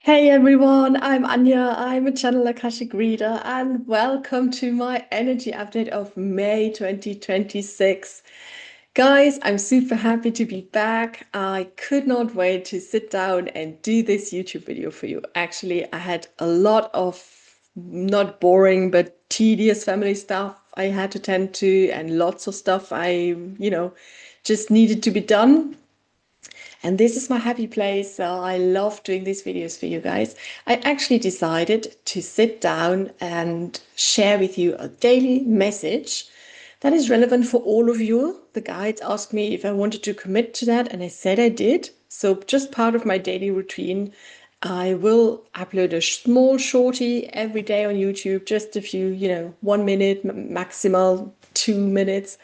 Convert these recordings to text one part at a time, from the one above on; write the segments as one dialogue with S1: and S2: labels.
S1: Hey everyone, I'm Anya. I'm a channel Akashic reader, and welcome to my energy update of May 2026. Guys, I'm super happy to be back. I could not wait to sit down and do this YouTube video for you. Actually, I had a lot of not boring but tedious family stuff I had to tend to, and lots of stuff just needed to be done. And this is my happy place. So I love doing these videos for you guys. I actually decided to sit down and share with you a daily message that is relevant for all of you. The guides asked me if I wanted to commit to that, and I said I did. So just part of my daily routine, I will upload a small shorty every day on YouTube, just a few, 1 minute, maximal 2 minutes,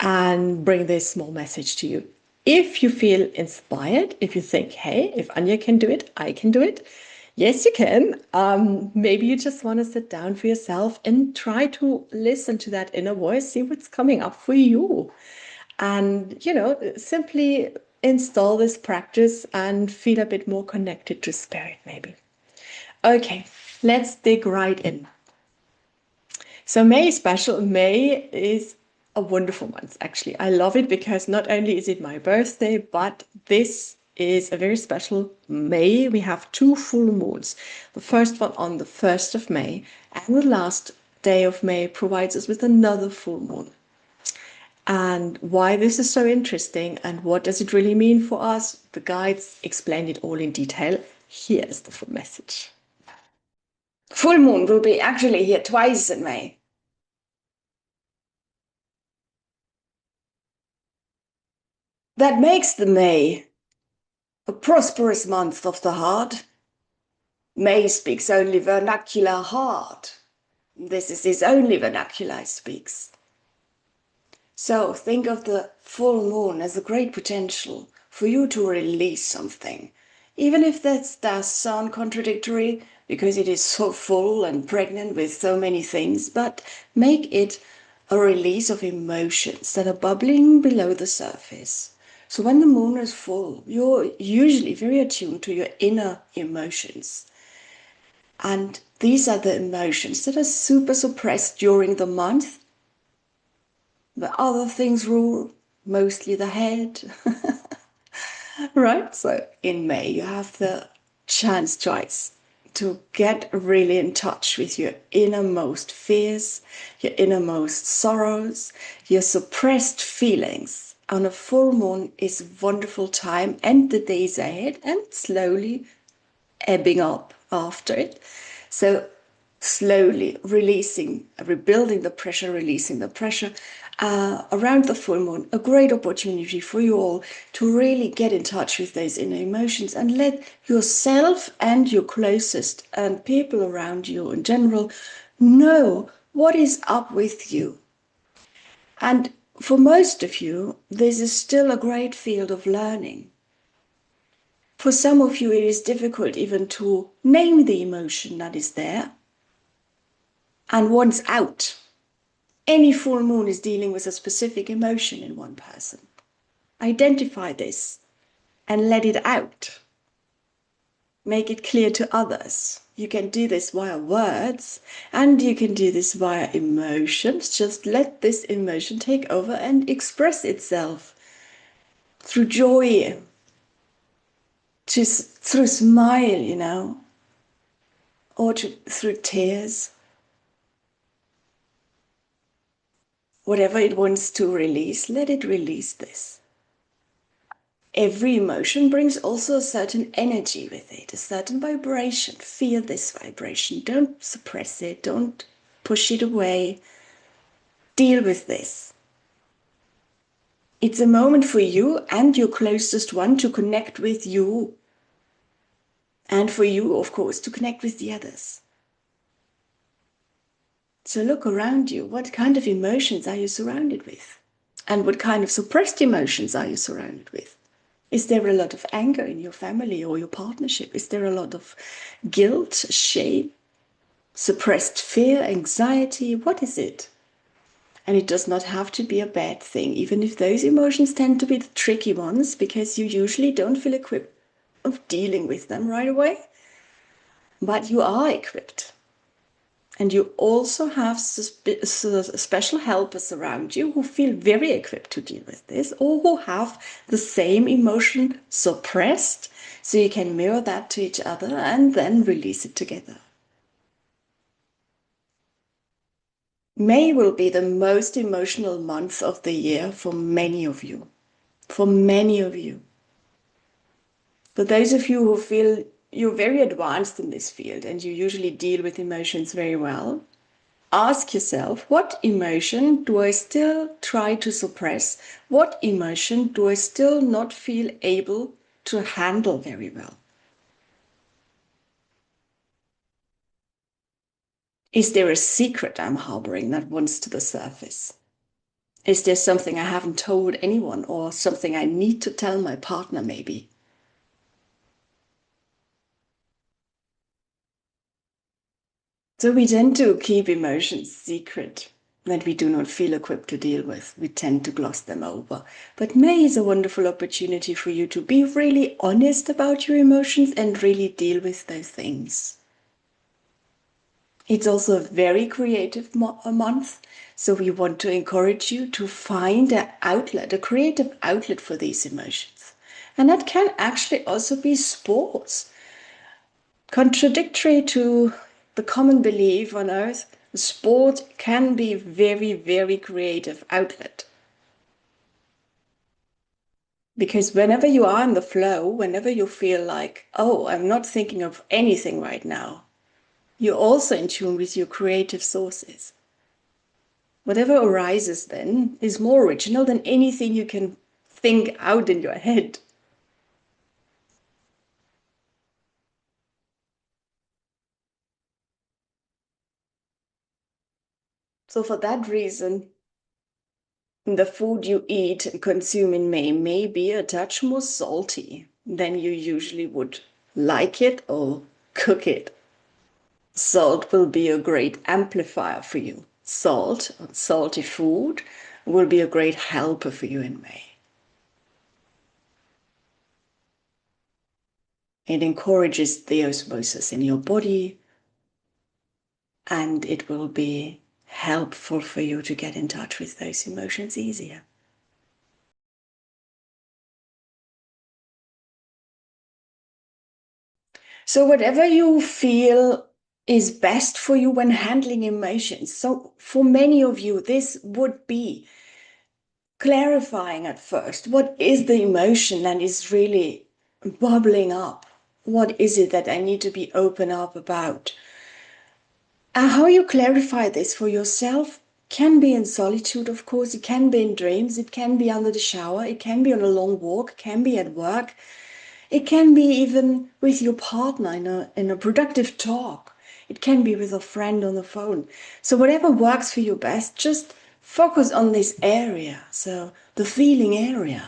S1: and bring this small message to you. If you feel inspired, if you think, hey, if Anya can do it, I can do it. Yes, you can. Maybe you just want to sit down for yourself and try to listen to that inner voice, see what's coming up for you. And, simply install this practice and feel a bit more connected to spirit, maybe. Okay, let's dig right in. So May is special. May is a wonderful month, actually. I love it because not only is it my birthday, but this is a very special May. We have two full moons. The first one on the 1st of May, and the last day of May provides us with another full moon. And why this is so interesting and what does it really mean for us? The guides explain it all in detail. Here is the full message.
S2: Full moon will be actually here twice in May. That makes the May a prosperous month of the heart. May speaks only vernacular heart. This is his only vernacular he speaks. So think of the full moon as a great potential for you to release something. Even if that does sound contradictory, because it is so full and pregnant with so many things, but make it a release of emotions that are bubbling below the surface. So when the moon is full, you're usually very attuned to your inner emotions. And these are the emotions that are super suppressed during the month. The other things rule, mostly the head. Right? So in May, you have the chance twice to get really in touch with your innermost fears, your innermost sorrows, your suppressed feelings. On a full moon is a wonderful time and the days ahead and slowly ebbing up after it. So slowly releasing, rebuilding the pressure, releasing the pressure around the full moon, a great opportunity for you all to really get in touch with those inner emotions and let yourself and your closest and people around you in general know what is up with you. And for most of you, this is still a great field of learning. For some of you, it is difficult even to name the emotion that is there. And once out, any full moon is dealing with a specific emotion in one person. Identify this and let it out. Make it clear to others. You can do this via words and you can do this via emotions. Just let this emotion take over and express itself through joy, through smile, or through tears. Whatever it wants to release, let it release this. Every emotion brings also a certain energy with it, a certain vibration. Feel this vibration. Don't suppress it. Don't push it away. Deal with this. It's a moment for you and your closest one to connect with you. And for you, of course, to connect with the others. So look around you. What kind of emotions are you surrounded with? And what kind of suppressed emotions are you surrounded with? Is there a lot of anger in your family or your partnership? Is there a lot of guilt, shame, suppressed fear, anxiety? What is it? And it does not have to be a bad thing, even if those emotions tend to be the tricky ones, because you usually don't feel equipped of dealing with them right away. but you are equipped. And you also have special helpers around you who feel very equipped to deal with this, or who have the same emotion suppressed, so you can mirror that to each other and then release it together. May will be the most emotional month of the year for many of you. For many of you. For those of you who feel you're very advanced in this field and you usually deal with emotions very well, ask yourself, what emotion do I still try to suppress? What emotion do I still not feel able to handle very well? Is there a secret I'm harboring that wants to the surface? Is there something I haven't told anyone, or something I need to tell my partner maybe? So we tend to keep emotions secret that we do not feel equipped to deal with. We tend to gloss them over. But May is a wonderful opportunity for you to be really honest about your emotions and really deal with those things. It's also a very creative month, so we want to encourage you to find an outlet, a creative outlet for these emotions. And that can actually also be sports. Contradictory to the common belief on earth, sport can be very, very creative outlet. Because whenever you are in the flow, whenever you feel like, oh, I'm not thinking of anything right now, you're also in tune with your creative sources. Whatever arises then is more original than anything you can think out in your head. So for that reason, the food you eat and consume in May may be a touch more salty than you usually would like it or cook it. Salt will be a great amplifier for you. Salt, salty food, will be a great helper for you in May. It encourages the osmosis in your body, and it will be helpful for you to get in touch with those emotions easier. So whatever you feel is best for you when handling emotions. So for many of you, this would be clarifying at first. What is the emotion that is really bubbling up? What is it that I need to be open up about? And how you clarify this for yourself can be in solitude, of course. It can be in dreams. It can be under the shower. It can be on a long walk. It can be at work. It can be even with your partner in a productive talk. It can be with a friend on the phone. So whatever works for you best, just focus on this area. So the feeling area.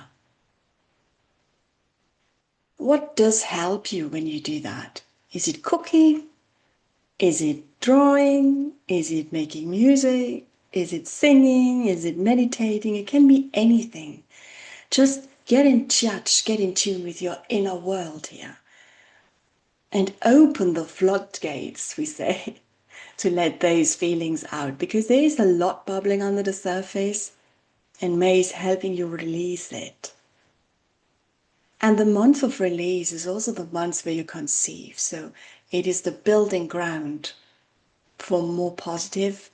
S2: What does help you when you do that? Is it cooking? Is it drawing? Is it making music? Is it singing? Is it meditating? It can be anything. Just get in touch, get in tune with your inner world here. And open the floodgates, we say, to let those feelings out, because there is a lot bubbling under the surface, and May is helping you release it. And the month of release is also the month where you conceive, so it is the building ground for more positive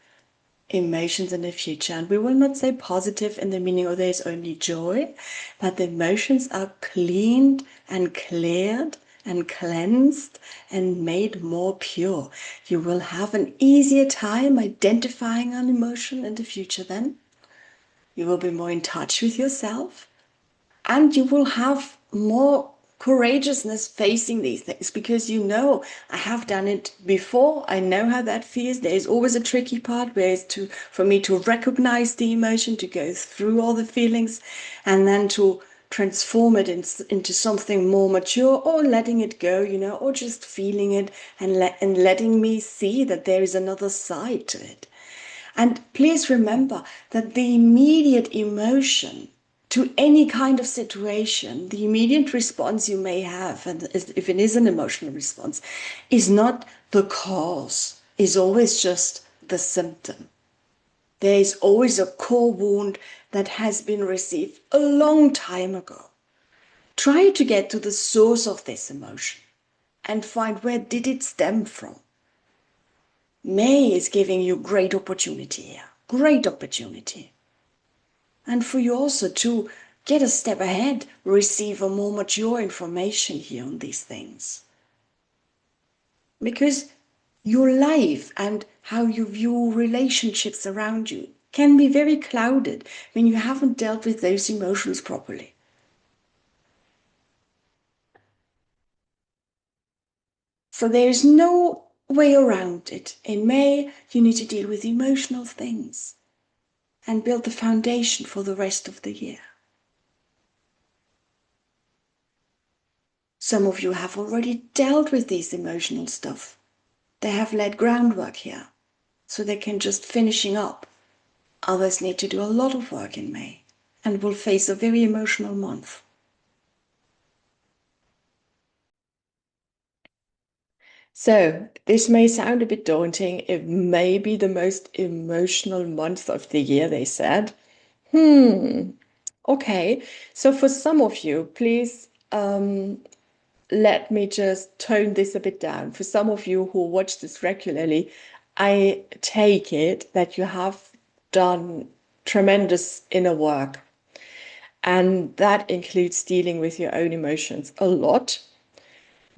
S2: emotions in the future. And we will not say positive in the meaning of there's only joy, but the emotions are cleaned and cleared and cleansed and made more pure. You will have an easier time identifying an emotion in the future then. You will be more in touch with yourself, and you will have more courageousness facing these things, because you know, I have done it before. I know how that feels. There is always a tricky part where it's for me to recognize the emotion, to go through all the feelings, and then to transform it into something more mature, or letting it go, or just feeling it and letting me see that there is another side to it. And please remember that the immediate emotion to any kind of situation, the immediate response you may have, and if it is an emotional response, is not the cause, is always just the symptom. There is always a core wound that has been received a long time ago. Try to get to the source of this emotion and find where did it stem from. May is giving you great opportunity here, great opportunity. And for you also to get a step ahead, receive a more mature information here on these things. Because your life and how you view relationships around you can be very clouded when you haven't dealt with those emotions properly. So there is no way around it. In May, you need to deal with emotional things and build the foundation for the rest of the year. Some of you have already dealt with this emotional stuff. They have laid groundwork here, so they can just finishing up. Others need to do a lot of work in May and will face a very emotional month.
S1: So, this may sound a bit daunting. It may be the most emotional month of the year, they said. Okay. So, for some of you, please let me just tone this a bit down. For some of you who watch this regularly, I take it that you have done tremendous inner work, and that includes dealing with your own emotions a lot.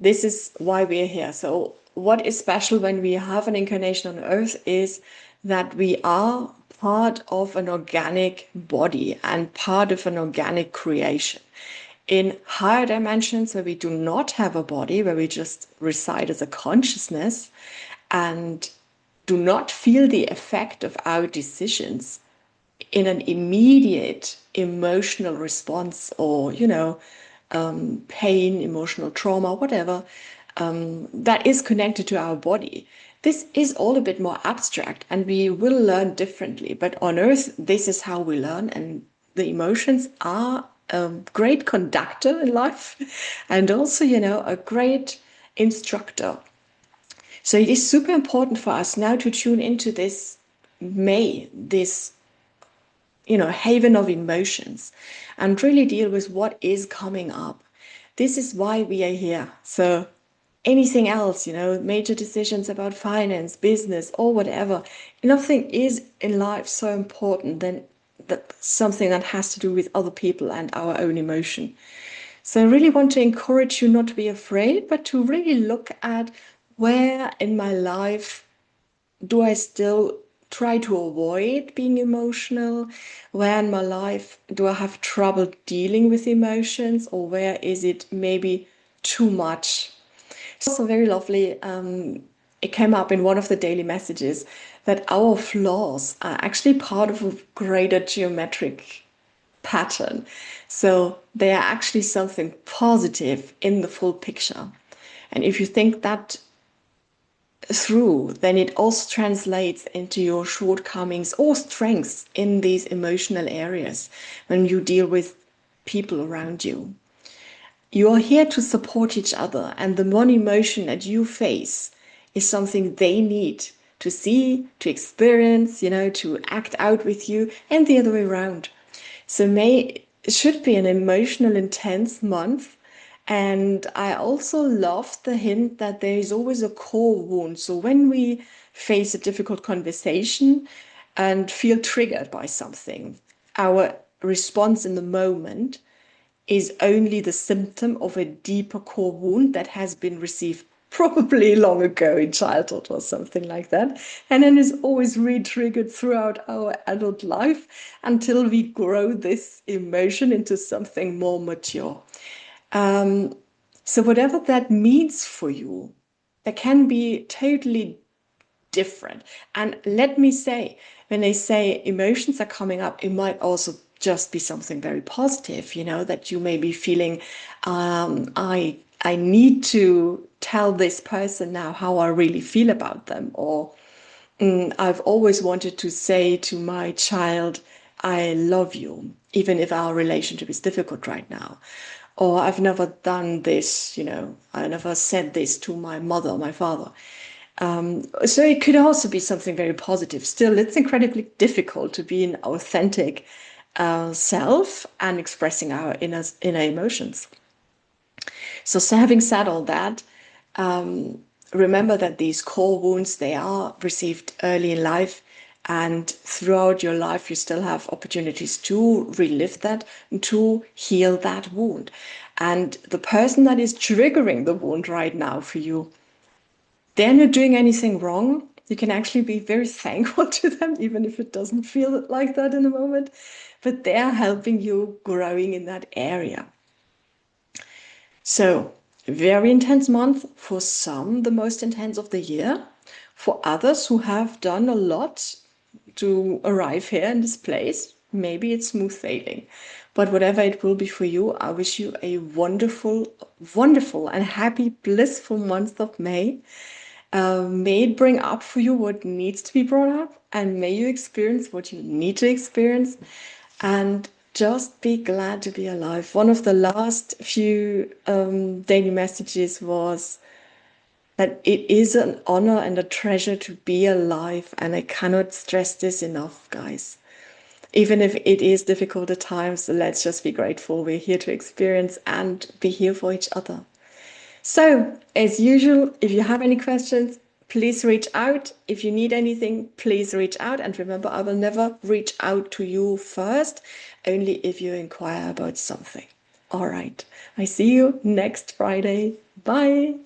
S1: This is why we are here. So, what is special when we have an incarnation on Earth is that we are part of an organic body and part of an organic creation. In higher dimensions, where we do not have a body, where we just reside as a consciousness and do not feel the effect of our decisions in an immediate emotional response or, pain, emotional trauma, whatever, that is connected to our body. This is all a bit more abstract and we will learn differently. But on Earth, this is how we learn, and the emotions are a great conductor in life and also, a great instructor. So it is super important for us now to tune into this May, this haven of emotions, and really deal with what is coming up. This is why we are here. So anything else, major decisions about finance, business, or whatever, nothing is in life so important than something that has to do with other people and our own emotion. So I really want to encourage you not to be afraid, but to really look at where in my life do I still try to avoid being emotional? Where in my life do I have trouble dealing with emotions? Or where is it maybe too much? It's also very lovely. It came up in one of the daily messages that our flaws are actually part of a greater geometric pattern. So they are actually something positive in the full picture. And if you think that through, then it also translates into your shortcomings or strengths in these emotional areas when you deal with people around you. You are here to support each other, and the one emotion that you face is something they need to see, to experience, to act out with you, and the other way around. So May should be an emotional, intense month. And I also love the hint that there is always a core wound. So when we face a difficult conversation and feel triggered by something, our response in the moment is only the symptom of a deeper core wound that has been received probably long ago in childhood or something like that, and then is always re-triggered throughout our adult life until we grow this emotion into something more mature. So whatever that means for you, that can be totally different. And let me say, when they say emotions are coming up, it might also just be something very positive, that you may be feeling, I need to tell this person now how I really feel about them, or I've always wanted to say to my child I love you, even if our relationship is difficult right now. Or I've never done this, I never said this to my mother or my father. So it could also be something very positive. Still, it's incredibly difficult to be an authentic self and expressing our inner emotions. So having said all that, remember that these core wounds, they are received early in life, and throughout your life you still have opportunities to relive that and to heal that wound. And the person that is triggering the wound right now for you, they're not doing anything wrong. You can actually be very thankful to them, even if it doesn't feel like that in the moment, but they're helping you growing in that area. So, very intense month for some, the most intense of the year. For others who have done a lot to arrive here in this place, maybe it's smooth sailing. But whatever it will be for you, I wish you a wonderful, wonderful, and happy, blissful month of May. May it bring up for you what needs to be brought up, and may you experience what you need to experience. And just be glad to be alive. One of the last few daily messages was that it is an honor and a treasure to be alive. And I cannot stress this enough, guys. Even if it is difficult at times, let's just be grateful. We're here to experience and be here for each other. So, as usual, if you have any questions, please reach out. If you need anything, please reach out. And remember, I will never reach out to you first, only if you inquire about something. All right. I see you next Friday. Bye.